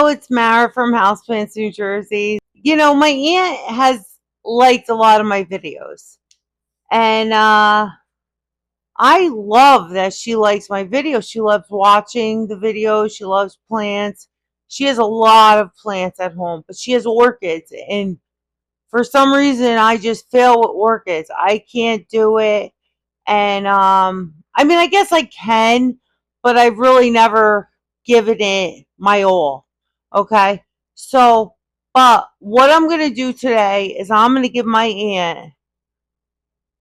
Hello, it's Mara from Houseplants, New Jersey. You know, my aunt has liked a lot of my videos. And I love that she likes my videos. She loves watching the videos. She loves plants. She has a lot of plants at home, but she has orchids. And for some reason, I just fail with orchids. I can't do it. And I mean, I guess I can, but I've really never given it my all. Okay. So, but what I'm going to do today is I'm going to give my aunt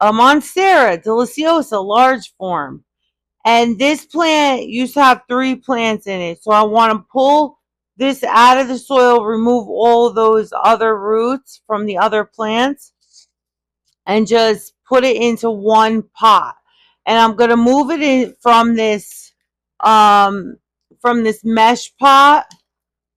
a Monstera Deliciosa large form. And this plant used to have 3 plants in it. So I want to pull this out of the soil, remove all those other roots from the other plants, and just put it into one pot. And I'm going to move it in from this mesh pot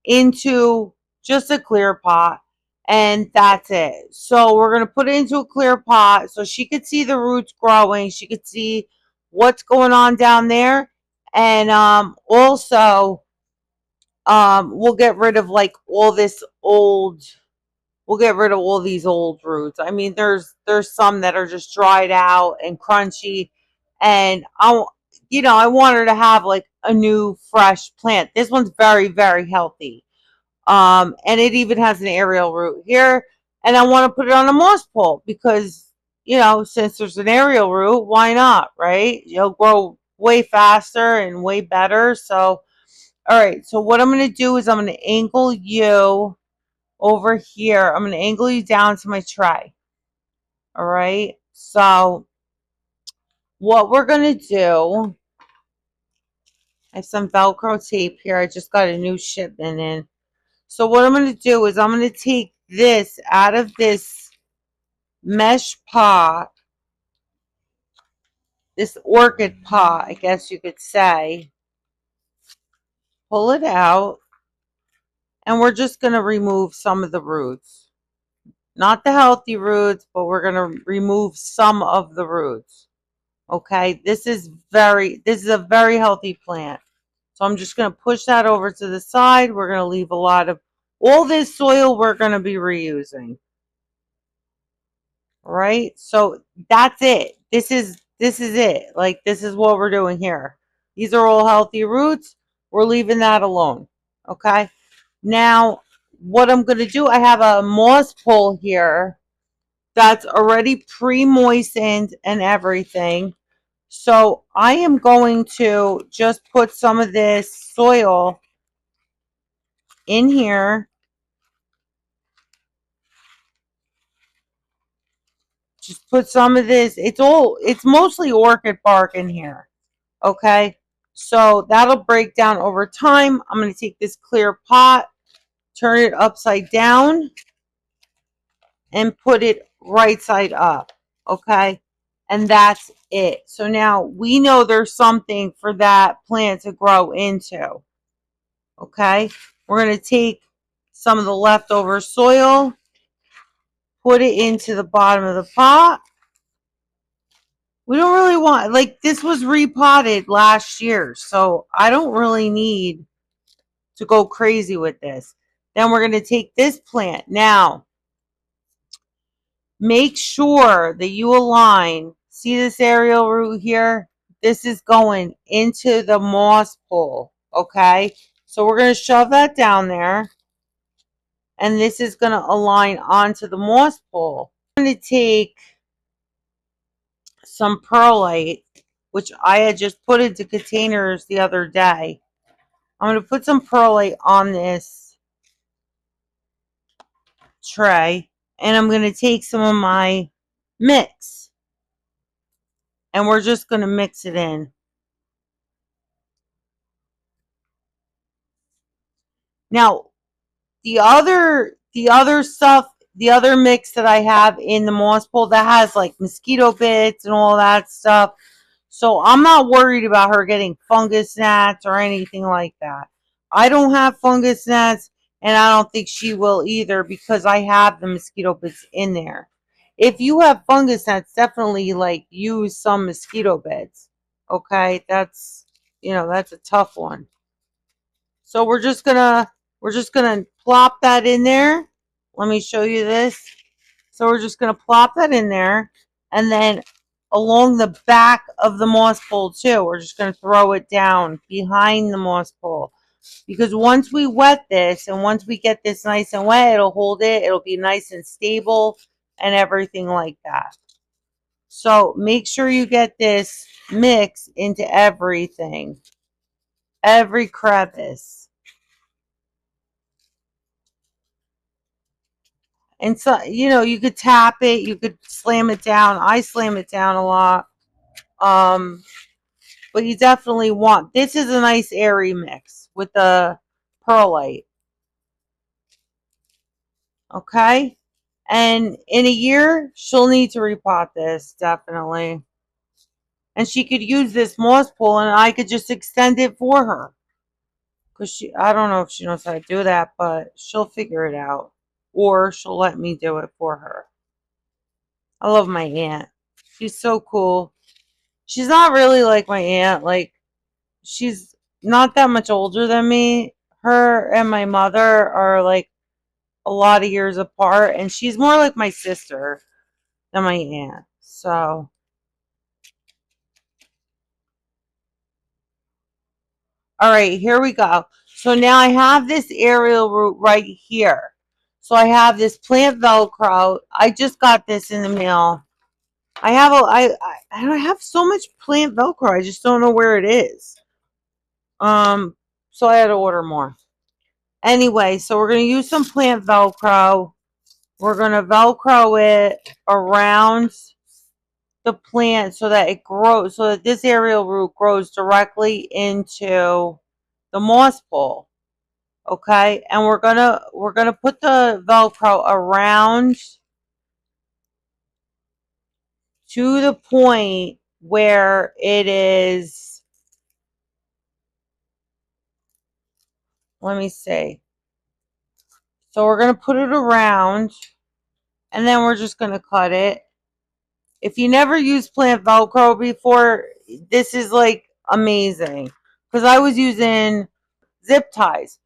into just a clear pot, and that's it. So we're going to put it into a clear pot so she could see the roots growing, she could see what's going on down there. And also we'll get rid of like all this old, we'll get rid of all these old roots. I mean, there's some that are just dried out and crunchy, and I want her to have like a new fresh plant. This one's very, very healthy. And it even has an aerial root here, and I want to put it on a moss pole because, since there's an aerial root, why not, right? You'll grow way faster and way better. So, all right. So what I'm going to do is I'm going to angle you over here. I'm going to angle you down to my tray. All right. So what we're going to do, I have some Velcro tape here. I just got a new shipment in. So what I'm going to do is I'm going to take this out of this mesh pot, this orchid pot, I guess you could say. Pull it out, and we're just going to remove some of the roots. Not the healthy roots, but we're going to remove some of the roots. Okay, this is a very healthy plant. So I'm just going to push that over to the side. We're going to leave a lot of, all this soil we're going to be reusing. All right, so that's it. This is it. Like, this is what we're doing here. These are all healthy roots. We're leaving that alone. Okay, now what I'm going to do, I have a moss pole here that's already pre-moistened and everything. So I am going to just put some of this soil in here. Just put some of this. It's mostly orchid bark in here. Okay. So that'll break down over time. I'm going to take this clear pot, turn it upside down, and put it right side up. Okay. And that's it. So now we know there's something for that plant to grow into. Okay. We're going to take some of the leftover soil, put it into the bottom of the pot. We don't really want, like, this was repotted last year, so I don't really need to go crazy with this. Then we're going to take this plant. Now, make sure that you align. See this aerial root here? This is going into the moss pole, okay? So we're going to shove that down there, and this is going to align onto the moss pole. I'm going to take some perlite, which I had just put into containers the other day. I'm going to put some perlite on this tray, and I'm going to take some of my mix, and we're just going to mix it in. Now, the other stuff, the other mix that I have in the moss pole, that has like mosquito bits and all that stuff. So I'm not worried about her getting fungus gnats or anything like that. I don't have fungus gnats, and I don't think she will either, because I have the mosquito bits in there. If you have fungus gnats, definitely like use some mosquito bits. Okay, that's a tough one. So we're just gonna we're just going to plop that in there. Let me show you this. So we're just going to plop that in there, and then along the back of the moss pole too, we're just going to throw it down behind the moss pole. Because once we wet this and once we get this nice and wet, it'll hold it. It'll be nice and stable and everything like that. So make sure you get this mix into everything, every crevice. And so, you know, you could tap it, you could slam it down. I slam it down a lot. But you definitely want, this is a nice airy mix with the perlite. Okay? And in a year, she'll need to repot this, definitely. And she could use this moss pole and I could just extend it for her. Because I don't know if she knows how to do that, but she'll figure it out. Or she'll let me do it for her. I love my aunt. She's so cool. She's not really like my aunt. Like, she's not that much older than me. Her and my mother are like a lot of years apart. And she's more like my sister than my aunt. So, all right, here we go. So now I have this aerial root right here. So I have this plant Velcro. I just got this in the mail. I have so much plant Velcro. I just don't know where it is. So I had to order more. Anyway, so we're gonna use some plant Velcro. We're gonna Velcro it around the plant so that it grows, so that this aerial root grows directly into the moss pole. Okay, and we're gonna put the Velcro around to the point where it is, let me see. So we're gonna put it around, and then we're just gonna cut it. If you never used plant Velcro before, this is like amazing, because I was using zip ties.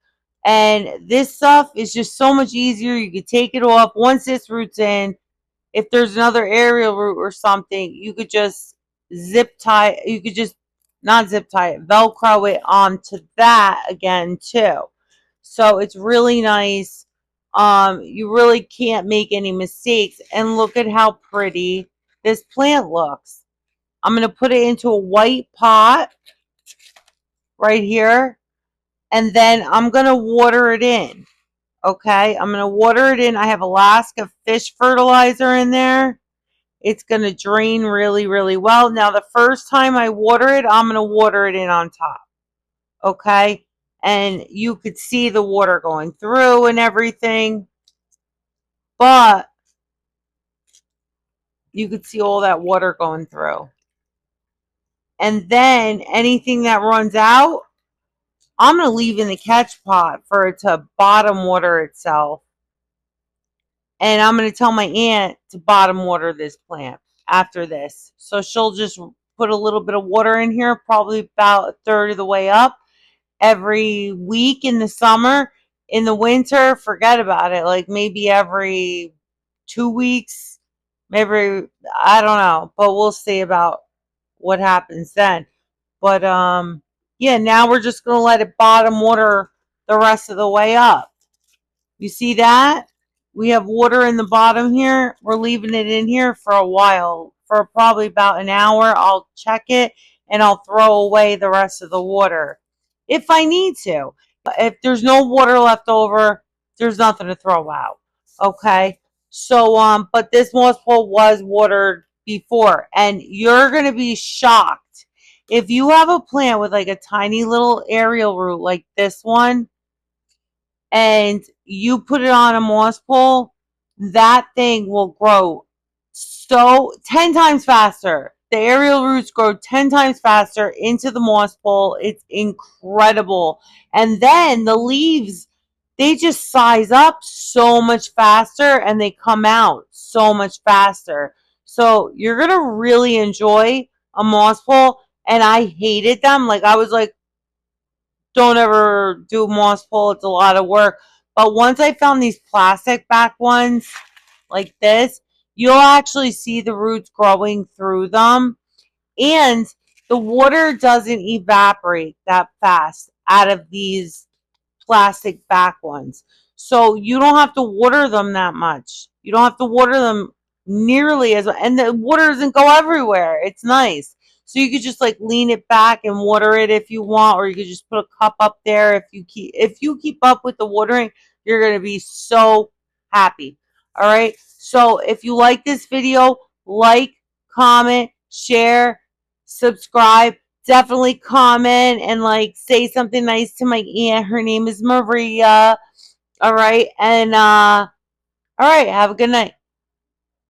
And this stuff is just so much easier. You could take it off once this root's in. If there's another aerial root or something, you could just zip tie. You could just not zip tie it, Velcro it onto that again too. So it's really nice. You really can't make any mistakes. And look at how pretty this plant looks. I'm going to put it into a white pot right here. And then I'm going to water it in. Okay, I'm going to water it in. I have Alaska fish fertilizer in there. It's going to drain really, really well. Now, the first time I water it, I'm going to water it in on top. Okay, and you could see the water going through and everything. But you could see all that water going through. And then anything that runs out, I'm going to leave in the catch pot for it to bottom water itself. And I'm going to tell my aunt to bottom water this plant after this. So she'll just put a little bit of water in here, probably about a third of the way up every week in the summer. In the winter, forget about it. Like maybe every 2 weeks, maybe, I don't know, but we'll see about what happens then. But yeah, now we're just going to let it bottom water the rest of the way up. You see that? We have water in the bottom here. We're leaving it in here for a while, for probably about an hour. I'll check it and I'll throw away the rest of the water if I need to. If there's no water left over, there's nothing to throw out. Okay? So, but this moss pole was watered before, and you're going to be shocked. If you have a plant with like a tiny little aerial root like this one, and you put it on a moss pole, that thing will grow so 10 times faster. The aerial roots grow 10 times faster into the moss pole. It's incredible. And then the leaves, they just size up so much faster and they come out so much faster. So you're going to really enjoy a moss pole. And I hated them. Like I was like, don't ever do moss pole. It's a lot of work. But once I found these plastic back ones like this, you'll actually see the roots growing through them. And the water doesn't evaporate that fast out of these plastic back ones. So you don't have to water them that much. You don't have to water them nearly as much. And the water doesn't go everywhere. It's nice. So you could just like lean it back and water it if you want, or you could just put a cup up there. If you keep up with the watering, you're gonna be so happy. All right. So if you like this video, like, comment, share, subscribe. Definitely comment and like say something nice to my aunt. Her name is Maria. All right. And all right, have a good night.